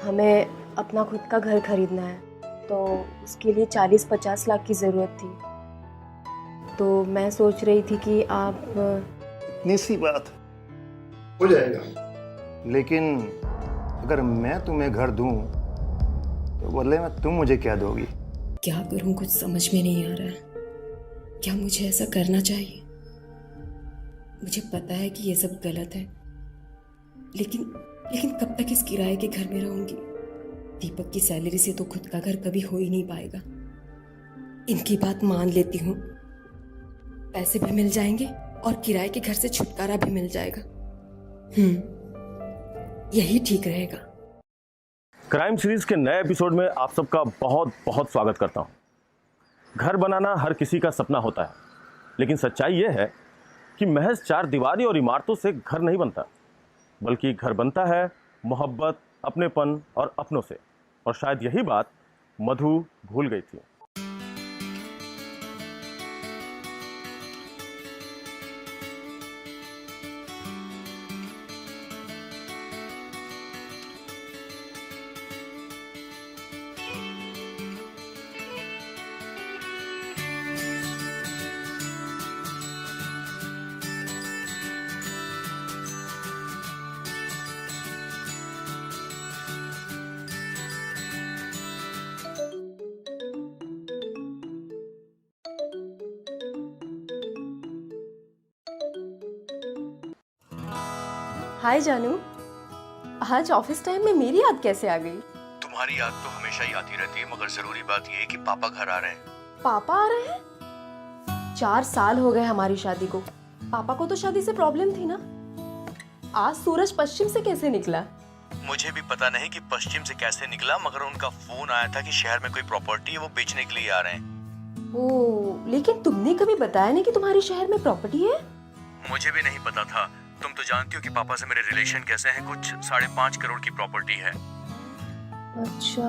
हमें अपना खुद का घर खरीदना है, तो उसके लिए 40-50 लाख की ज़रूरत थी। तो मैं सोच रही थी कि आप इतनी सी बात हो जाएगा, लेकिन अगर मैं तुम्हें घर दूं तो बदले में तुम मुझे क्या दोगी? क्या करूं, कुछ समझ में नहीं आ रहा है। क्या मुझे ऐसा करना चाहिए? मुझे पता है कि ये सब गलत है, लेकिन लेकिन कब तक इस किराए के घर में रहूंगी? दीपक की सैलरी से तो खुद का घर कभी हो ही नहीं पाएगा। इनकी बात मान लेती हूँ, पैसे भी मिल जाएंगे और किराए के घर से छुटकारा भी मिल जाएगा। यही ठीक रहेगा। क्राइम सीरीज के नए एपिसोड में आप सबका बहुत बहुत स्वागत करता हूं। घर बनाना हर किसी का सपना होता है, लेकिन सच्चाई यह है कि महज 4 दीवारी और इमारतों से घर नहीं बनता, बल्कि घर बनता है मोहब्बत, अपनेपन और अपनों से। और शायद यही बात मधु भूल गई थी। हाय जानू, आज ऑफिस टाइम में मेरी याद कैसे आ गई? तुम्हारी याद तो हमेशा ही आती रहती है, मगर जरूरी बात यह है कि पापा घर आ रहे हैं। पापा आ रहे हैं? 4 साल हो गए हमारी शादी को। पापा को तो शादी से प्रॉब्लम थी ना। आज सूरज पश्चिम से कैसे निकला? मुझे भी पता नहीं कि पश्चिम से कैसे निकला, मगर उनका फोन आया था कि शहर में कोई प्रॉपर्टी है, वो बेचने के लिए आ रहे हैं। ओह, लेकिन तुमने कभी बताया नहीं कि तुम्हारे शहर में प्रॉपर्टी है। मुझे भी नहीं पता था। तुम तो जानती हो कि पापा से मेरे रिलेशन कैसे हैं। कुछ 5.5 करोड़ की प्रॉपर्टी है। अच्छा।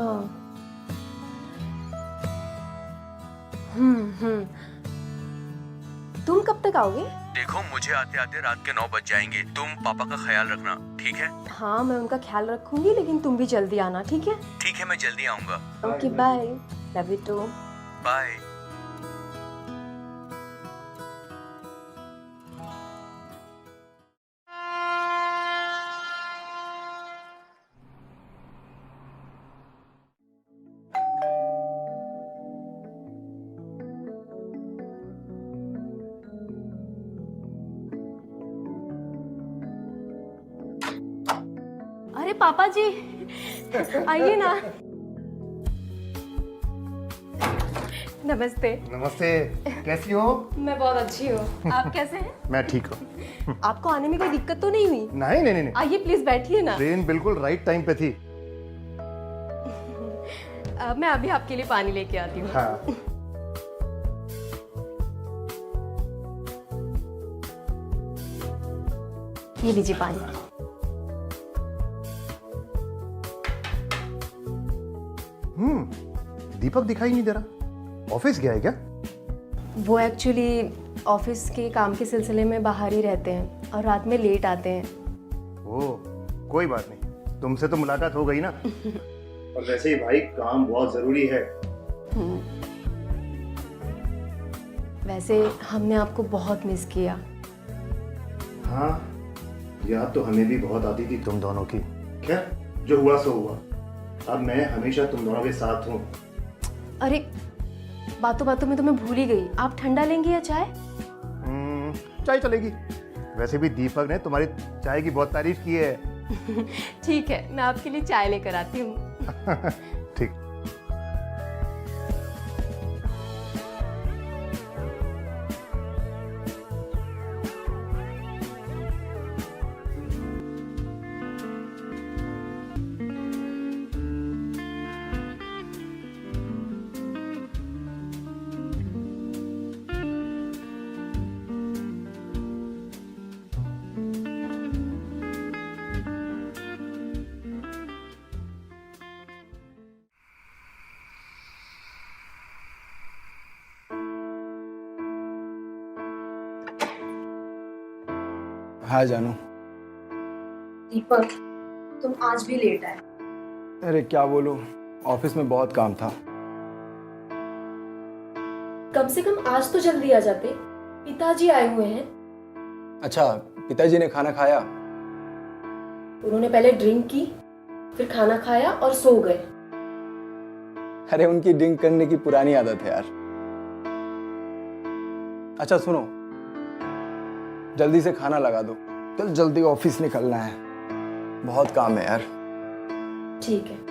तुम कब तक आओगे? देखो, मुझे आते आते रात के 9 बज जाएंगे। तुम पापा का ख्याल रखना, ठीक है? हाँ, मैं उनका ख्याल रखूंगी, लेकिन तुम भी जल्दी आना, ठीक है? ठीक है, मैं जल्दी आऊंगा। Okay, bye. Love you too. Bye. अरे पापा जी, आइए ना। नमस्ते। नमस्ते, कैसी हो? मैं बहुत अच्छी हूँ, आप कैसे हैं? मैं ठीक हूँ। आपको आने में कोई दिक्कत तो नहीं हुई? नहीं नहीं नहीं, आइए प्लीज, बैठिए ना। ट्रेन बिल्कुल राइट टाइम पे थी। मैं अभी आपके लिए पानी लेके आती हूँ। हाँ। ये लीजिए पानी। दीपक दिखाई नहीं दे रहा। ऑफिस गया है क्या? वो एक्चुअली ऑफिस के काम के सिलसिले में बाहर ही रहते हैं और रात में लेट आते हैं। ओह, कोई बात नहीं, तुमसे तो मुलाकात हो गई ना। और वैसे ही भाई, काम बहुत जरूरी है। वैसे हमने आपको बहुत मिस किया। हाँ, याद तो हमें भी बहुत आती थी तुम दोनों की। खैर, जो हुआ सो हुआ। अब मैं हमेशा तुम दोनों के साथ हूँ। अरे, बातों बातों में तो मैं भूल ही गई। आप ठंडा लेंगे या चाय? चाय चलेगी। वैसे भी दीपक ने तुम्हारी चाय की बहुत तारीफ की है। ठीक है, मैं आपके लिए चाय लेकर आती हूँ। ठीक। हाँ जानू। दीपक, तुम आज भी लेट आए। अरे क्या बोलूं, ऑफिस में बहुत काम था। कम से कम आज तो जल्दी आ जाते, पिताजी आए हुए हैं। अच्छा, पिताजी ने खाना खाया? उन्होंने पहले ड्रिंक की, फिर खाना खाया और सो गए। अरे उनकी ड्रिंक करने की पुरानी आदत है यार। अच्छा सुनो, जल्दी से खाना लगा दो, कल जल्दी ऑफिस निकलना है, बहुत काम है यार। ठीक है।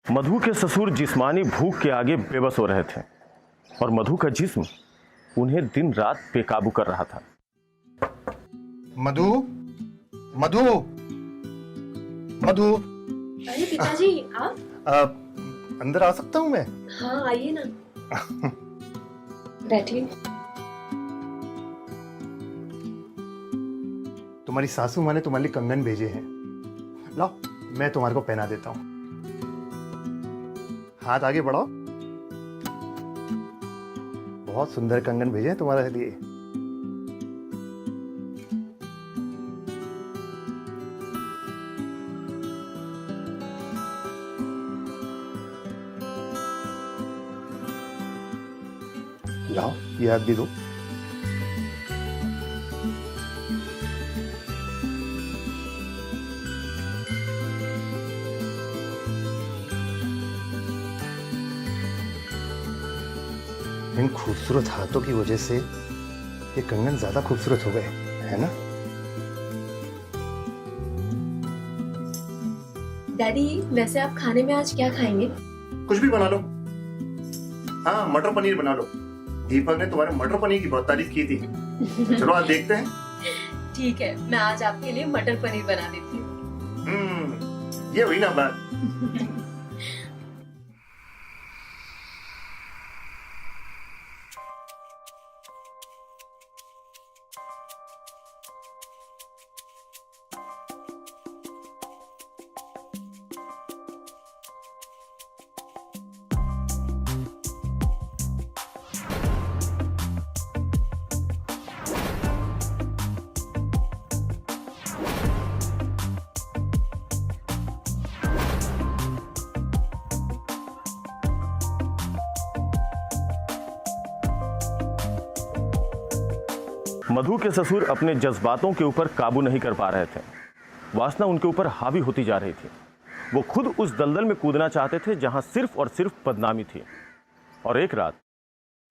मधु के ससुर जिस्मानी भूख के आगे बेबस हो रहे थे और मधु का जिस्म उन्हें दिन रात बेकाबू कर रहा था। मधु, मधु, मधु। अरे पिताजी आप? अंदर आ सकता हूँ मैं? हाँ आइए ना। बैठिए। तुम्हारी सासू माँ ने तुम्हारे लिए कंगन भेजे हैं, लाओ मैं तुम्हारे को पहना देता हूँ। हाथ आगे बढ़ाओ। बहुत सुंदर कंगन भेजे हैं तुम्हारे लिए। लाओ ये हाथ भी दो। इन खूबसूरत हाथों की वजह से ये कंगन ज्यादा खूबसूरत हो गए, है ना? डैडी वैसे आप खाने में आज क्या खाएंगे? कुछ भी बना लो। हाँ मटर पनीर बना लो। दीपक ने तुम्हारे मटर पनीर की बहुत तारीफ की थी। चलो आज देखते हैं। ठीक है, मैं आज आपके लिए मटर पनीर बना देती हूँ। ये हुई ना बात। मधु के ससुर अपने जज्बातों के ऊपर काबू नहीं कर पा रहे थे। वासना उनके ऊपर हावी होती जा रही थी। वो खुद उस दलदल में कूदना चाहते थे जहां सिर्फ और सिर्फ बदनामी थी। और एक रात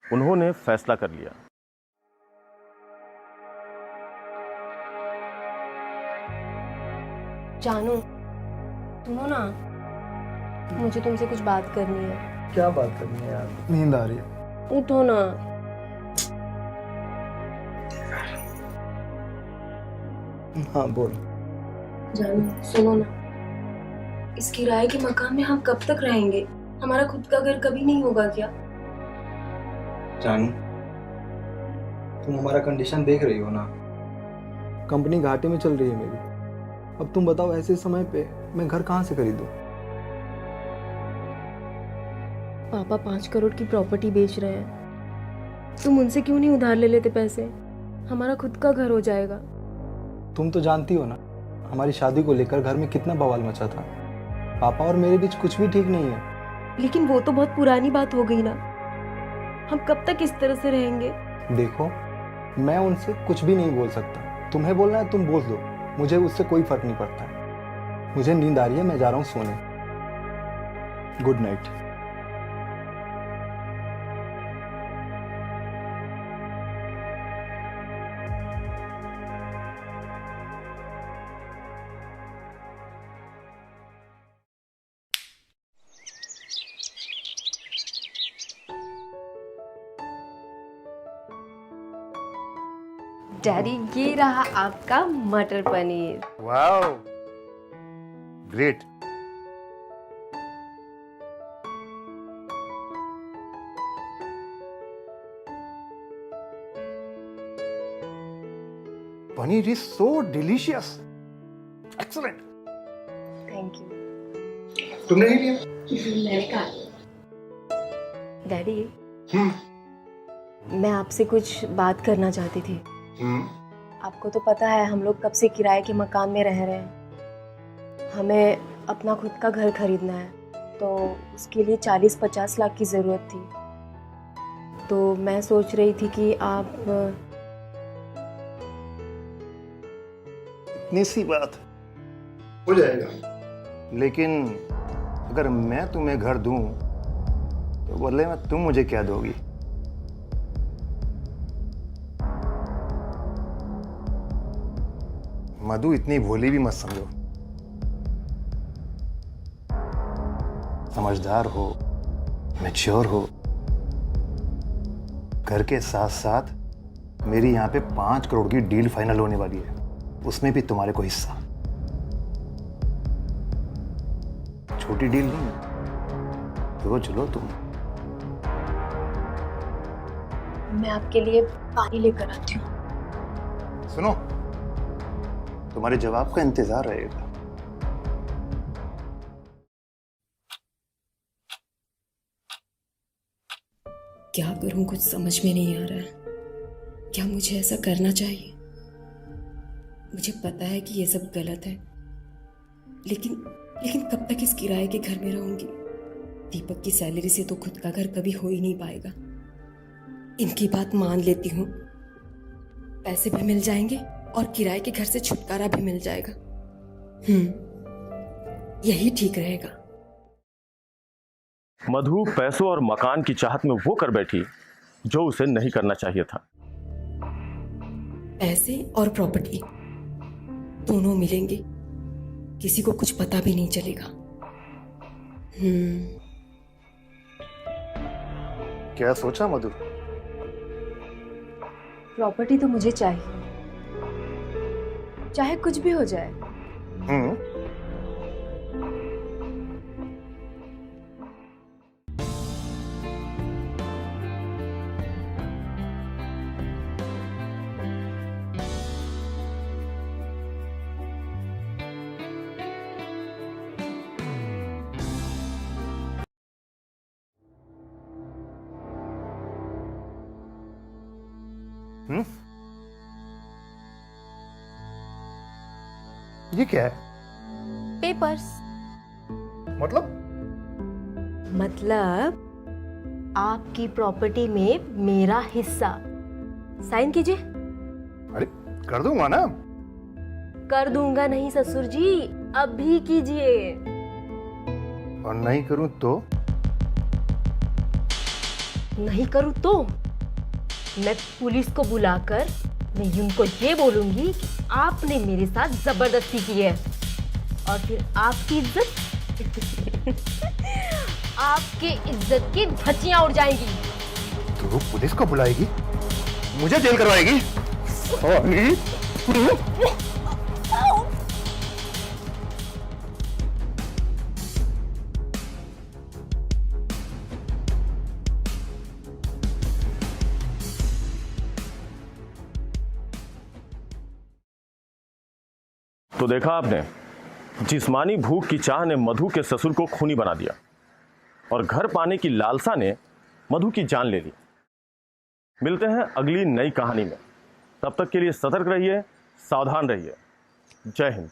उन्होंने फैसला कर लिया। जानू सुनो ना, मुझे तुमसे कुछ बात करनी है। क्या बात करनी है यार? नींद आ रही है। उठो ना। हाँ बोल। जानू सुनो ना, इस किराए के मकान में हम कब तक रहेंगे? हमारा खुद का घर कभी नहीं होगा क्या? जानू तुम हमारा कंडीशन देख रही हो ना, कंपनी घाटे में चल रही है मेरी। अब तुम बताओ ऐसे समय पे मैं घर कहाँ से खरीदूं? पापा 5 करोड़ की प्रॉपर्टी बेच रहे हैं। तुम उनसे क्यों नहीं उधार ले लेते पैसे? हमारा खुद का घर हो जाएगा। तुम तो जानती हो ना हमारी शादी को लेकर घर में कितना बवाल मचा था। पापा और मेरे बीच कुछ भी ठीक नहीं है। लेकिन वो तो बहुत पुरानी बात हो गई ना। हम कब तक इस तरह से रहेंगे? देखो, मैं उनसे कुछ भी नहीं बोल सकता। तुम्हें बोलना है तुम बोल दो, मुझे उससे कोई फर्क नहीं पड़ता है। मुझे नींद आ रही है, मैं जा रहा हूँ सोने। Good night. डैडी, ये रहा आपका मटर paneer. Wow, great. Paneer is so delicious, excellent. Thank you. तुमने नहीं लिया? मैंने कहा। डैडी, मैं आपसे कुछ बात करना चाहती थी। आपको तो पता है हम लोग कब से किराए के मकान में रह रहे हैं। हमें अपना खुद का घर खरीदना है, तो उसके लिए 40-50 लाख की ज़रूरत थी। तो मैं सोच रही थी कि आप इतनी सी बात हो जाएगा, लेकिन अगर मैं तुम्हें घर दूं तो बदले में तुम मुझे क्या दोगी? मधु, इतनी भोली भी मत समझो। समझदार हो, मैच्योर हो। घर के साथ साथ मेरी यहाँ पे 5 करोड़ की डील फाइनल होने वाली है, उसमें भी तुम्हारे को हिस्सा। छोटी डील नहीं, तो चलो तुम। मैं आपके लिए पानी लेकर आती हूँ। सुनो, तुम्हारे जवाब का इंतजार रहेगा। क्या करूं, कुछ समझ में नहीं आ रहा है। क्या मुझे ऐसा करना चाहिए? मुझे पता है कि ये सब गलत है, लेकिन कब तक इस किराए के घर में रहूंगी? दीपक की सैलरी से तो खुद का घर कभी हो ही नहीं पाएगा। इनकी बात मान लेती हूँ, पैसे भी मिल जाएंगे और किराए के घर से छुटकारा भी मिल जाएगा। यही ठीक रहेगा। मधु पैसों और मकान की चाहत में वो कर बैठी जो उसे नहीं करना चाहिए था। पैसे और प्रॉपर्टी दोनों मिलेंगे, किसी को कुछ पता भी नहीं चलेगा। क्या सोचा मधु? प्रॉपर्टी तो मुझे चाहिए, चाहे कुछ भी हो जाए। ये क्या है? पेपर्स। मतलब आपकी प्रॉपर्टी में मेरा हिस्सा। साइन कीजिए। अरे कर दूंगा ना। कर दूंगा नहीं ससुर जी, अभी कीजिए। और नहीं करूं तो? नहीं करूं तो मैं पुलिस को बुलाकर मैं उनको ये बोलूंगी कि आपने मेरे साथ जबरदस्ती की है, और फिर आपकी इज्जत आपके इज्जत की धज्जियां उड़ जाएंगी। तू पुलिस को बुलाएगी, मुझे जेल करवाएगी? तो देखा आपने, जिस्मानी भूख की चाह ने मधु के ससुर को खूनी बना दिया और घर पाने की लालसा ने मधु की जान ले ली। मिलते हैं अगली नई कहानी में। तब तक के लिए सतर्क रहिए, सावधान रहिए। जय हिंद।